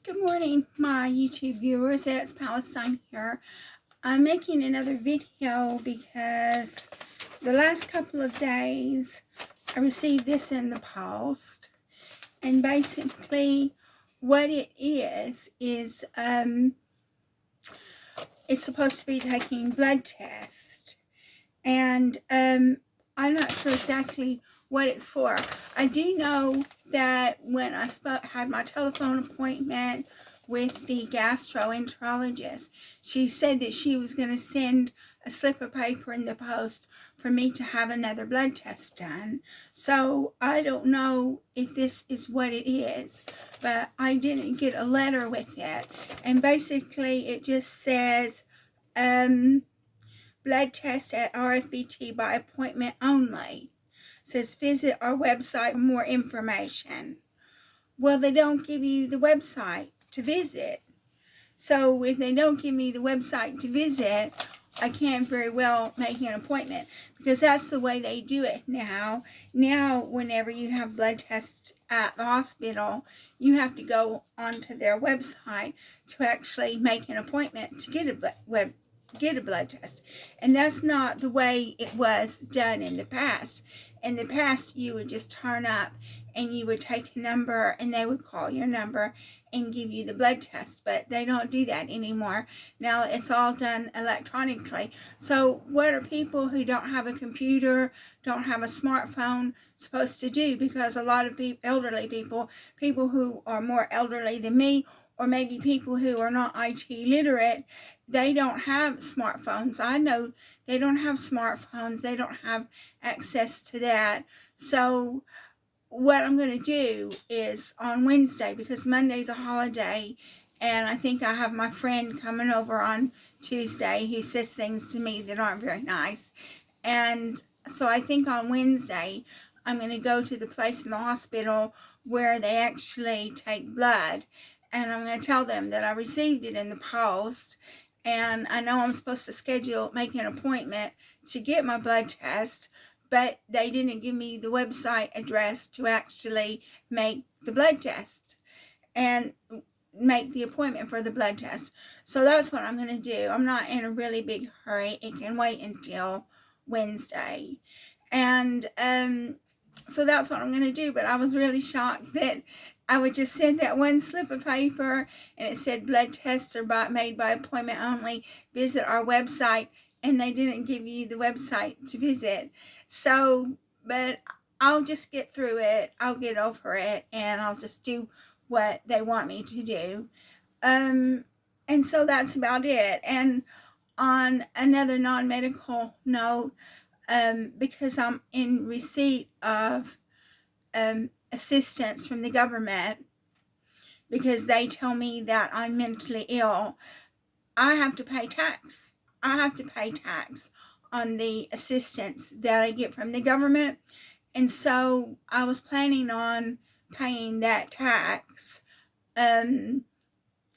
Good morning, my YouTube viewers. It's Palestine here. I'm making another video because the last couple of days I received this in the post, and basically what it is it's supposed to be taking blood tests, and I'm not sure exactly what it's for. I do know that when I had my telephone appointment with the gastroenterologist, she said that she was going to send a slip of paper in the post for me to have another blood test done. So I don't know if this is what it is, but I didn't get a letter with it. And basically it just says, blood test at RFBT by appointment only. It says visit our website for more information. Well, they don't give you the website to visit. So if they don't give me the website to visit, I can't very well make an appointment, because that's the way they do it now. Now, whenever you have blood tests at the hospital, you have to go onto their website to actually make an appointment to get a blood test. And that's not the way it was done in the past. In the past, you would just turn up and you would take a number and they would call your number and give you the blood test, but they don't do that anymore. Now it's all done electronically. So what are people who don't have a computer, don't have a smartphone supposed to do? Because a lot of elderly people who are more elderly than me, or maybe people who are not IT literate, they don't have smartphones. I know they don't have smartphones. They don't have access to that. So what I'm going to do is on Wednesday, because Monday's a holiday, and I think I have my friend coming over on Tuesday who says things to me that aren't very nice. And so I think on Wednesday, I'm going to go to the place in the hospital where they actually take blood. And I'm going to tell them that I received it in the post. And I know I'm supposed to make an appointment to get my blood test, but they didn't give me the website address to actually make the blood test and make the appointment for the blood test. So that's what I'm going to do. I'm not in a really big hurry. It can wait until Wednesday. And so that's what I'm going to do. But I was really shocked that I would just send that one slip of paper and it said blood tests are made by appointment only. Visit our website. And they didn't give you the website to visit. So, but I'll just get through it. I'll get over it, and I'll just do what they want me to do. And so that's about it. And on another non-medical note, because I'm in receipt of assistance from the government, because they tell me that I'm mentally ill, I have to pay tax. I have to pay tax on the assistance that I get from the government. And so I was planning on paying that tax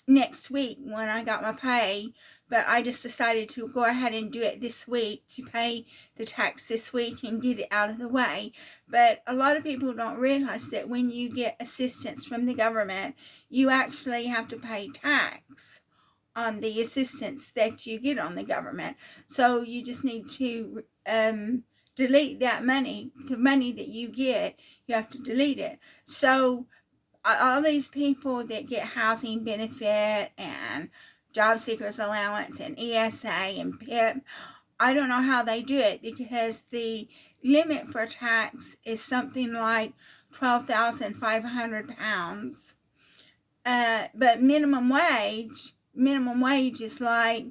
next week when I got my pay, but I just decided to go ahead and do it this week, to pay the tax this week and get it out of the way. But a lot of people don't realize that when you get assistance from the government, you actually have to pay tax on the assistance that you get on the government. So you just need to delete that money. The money that you get, you have to delete it. So all these people that get housing benefit and job seekers allowance and ESA and PIP, I don't know how they do it, because the limit for tax is something like £12,500. But minimum wage is like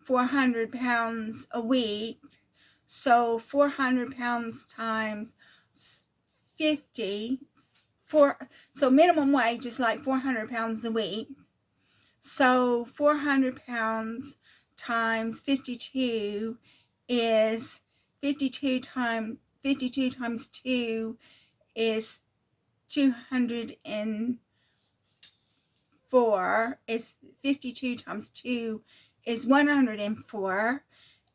£400 a week. So £400 times 50, so minimum wage is like £400 a week. So £400 times 52 is 52 times 2 is 204. It's 52 times 2 is 104,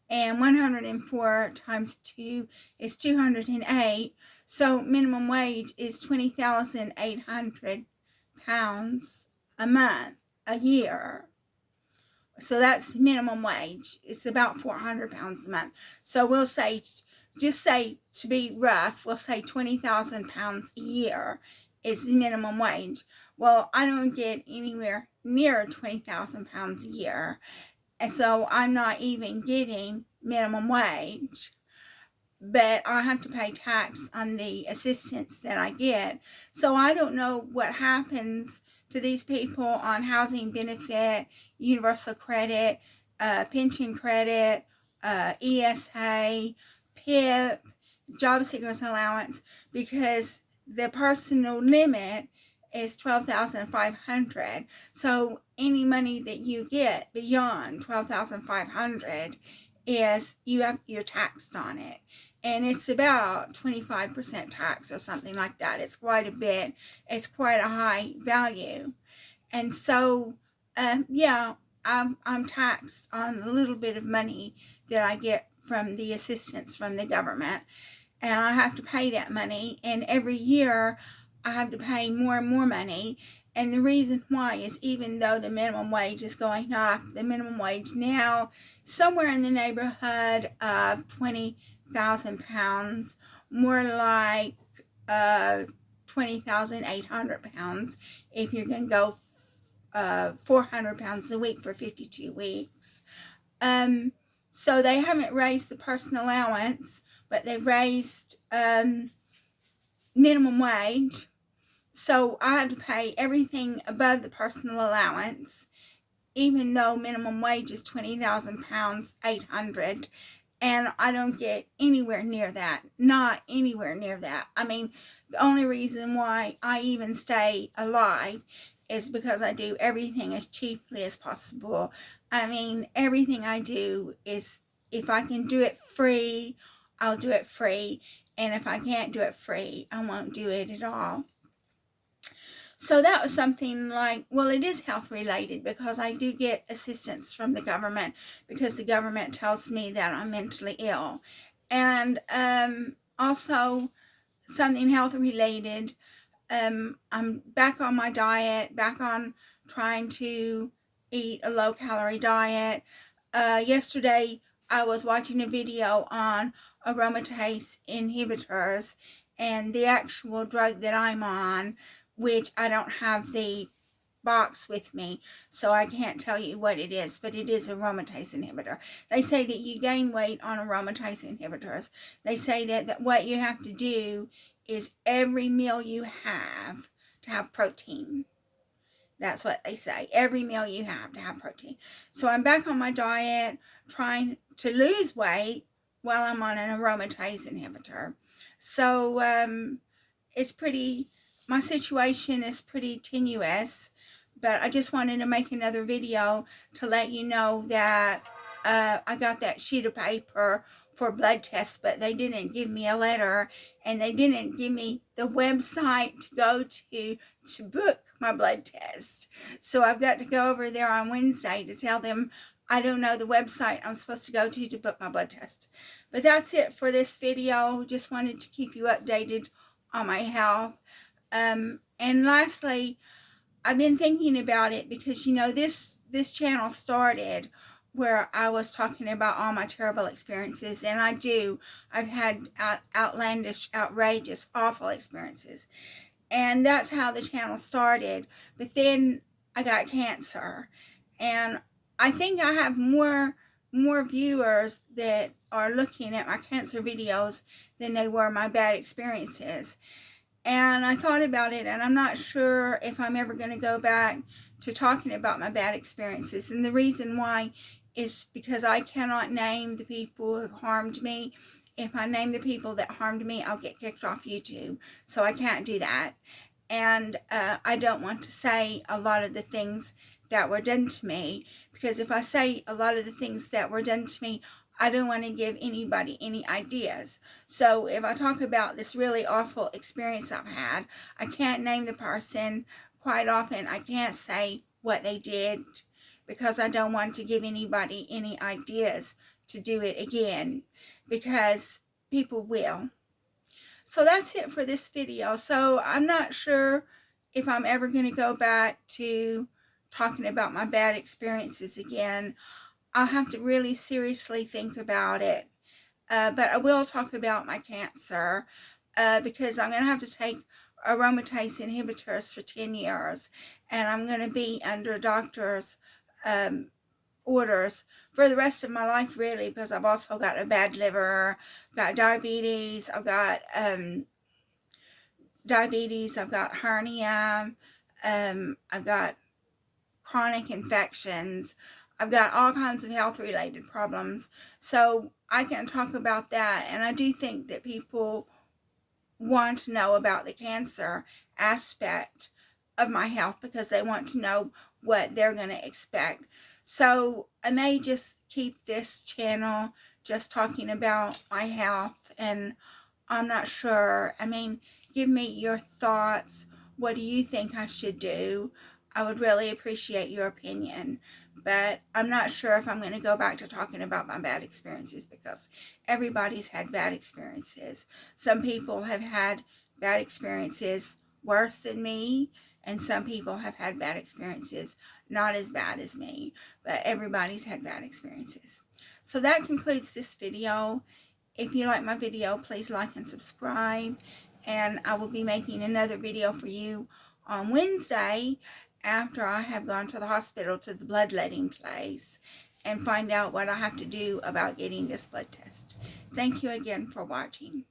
and 104 times 2 is 208. So minimum wage is £20,800 a month, a year. So that's minimum wage. It's about £400 a month. So we'll say, just say, to be rough, we'll say £20,000 a year is the minimum wage. Well, I don't get anywhere near £20,000 a year. And so I'm not even getting minimum wage. But I have to pay tax on the assistance that I get. So I don't know what happens to these people on housing benefit, universal credit, pension credit, ESA, PIP, job seekers allowance, because the personal limit is $12,500. So any money that you get beyond $12,500 is you're taxed on it. And it's about 25% tax or something like that. It's quite a bit. It's quite a high value. And so, yeah, I'm taxed on the little bit of money that I get from the assistance from the government. And I have to pay that money. And every year, I have to pay more and more money. And the reason why is, even though the minimum wage is going up, the minimum wage now somewhere in the neighborhood of £20,000, more like £20,800 if you're going to go £400 a week for 52 weeks. So they haven't raised the personal allowance, but they've raised minimum wage. So I have to pay everything above the personal allowance, even though minimum wage is £20,800, and I don't get anywhere near that. Not anywhere near that. I mean, the only reason why I even stay alive is because I do everything as cheaply as possible. I mean, everything I do is, if I can do it free, I'll do it free. And if I can't do it free, I won't do it at all. So that was something like, well, it is health related, because I do get assistance from the government, because the government tells me that I'm mentally ill. And also something health related, I'm back on my diet, back on trying to eat a low calorie diet. Yesterday I was watching a video on aromatase inhibitors and the actual drug that I'm on, which I don't have the box with me, so I can't tell you what it is, but it is aromatase inhibitor. They say that you gain weight on aromatase inhibitors. They say that what you have to do is every meal you have to have protein. That's what they say. Every meal you have to have protein. So I'm back on my diet, trying to lose weight while I'm on an aromatase inhibitor. So it's pretty, my situation is pretty tenuous, but I just wanted to make another video to let you know that I got that sheet of paper for blood tests, but they didn't give me a letter, and they didn't give me the website to go to book my blood test. So I've got to go over there on Wednesday to tell them I don't know the website I'm supposed to go to book my blood test. But that's it for this video. Just wanted to keep you updated on my health. And lastly, I've been thinking about it, because you know, this channel started where I was talking about all my terrible experiences, and I've had outlandish, outrageous, awful experiences, and that's how the channel started. But then I got cancer, and I think I have more viewers that are looking at my cancer videos than they were my bad experiences. And I thought about it, and I'm not sure if I'm ever going to go back to talking about my bad experiences. And the reason why is because I cannot name the people who harmed me. If I name the people that harmed me, I'll get kicked off YouTube. So I can't do that. And I don't want to say a lot of the things that were done to me, because if I say a lot of the things that were done to me, I don't want to give anybody any ideas. So if I talk about this really awful experience I've had, I can't name the person. Quite often I can't say what they did, because I don't want to give anybody any ideas to do it again, because people will. So that's it for this video. So I'm not sure if I'm ever going to go back to talking about my bad experiences again, I'll have to really seriously think about it. But I will talk about my cancer because I'm going to have to take aromatase inhibitors for 10 years. And I'm going to be under doctor's orders for the rest of my life, really, because I've also got a bad liver, got diabetes, I've got I've got hernia, I've got chronic infections, I've got all kinds of health related problems. So I can talk about that, and I do think that people want to know about the cancer aspect of my health because they want to know what they're going to expect. So I may just keep this channel just talking about my health, and I'm not sure. I mean, give me your thoughts. What do you think I should do? I would really appreciate your opinion. But I'm not sure if I'm going to go back to talking about my bad experiences because everybody's had bad experiences. Some people have had bad experiences worse than me, and some people have had bad experiences not as bad as me, but everybody's had bad experiences. So that concludes this video. If you like my video, please like and subscribe, and I will be making another video for you on Wednesday after I have gone to the hospital to the bloodletting place and find out what I have to do about getting this blood test. Thank you again for watching.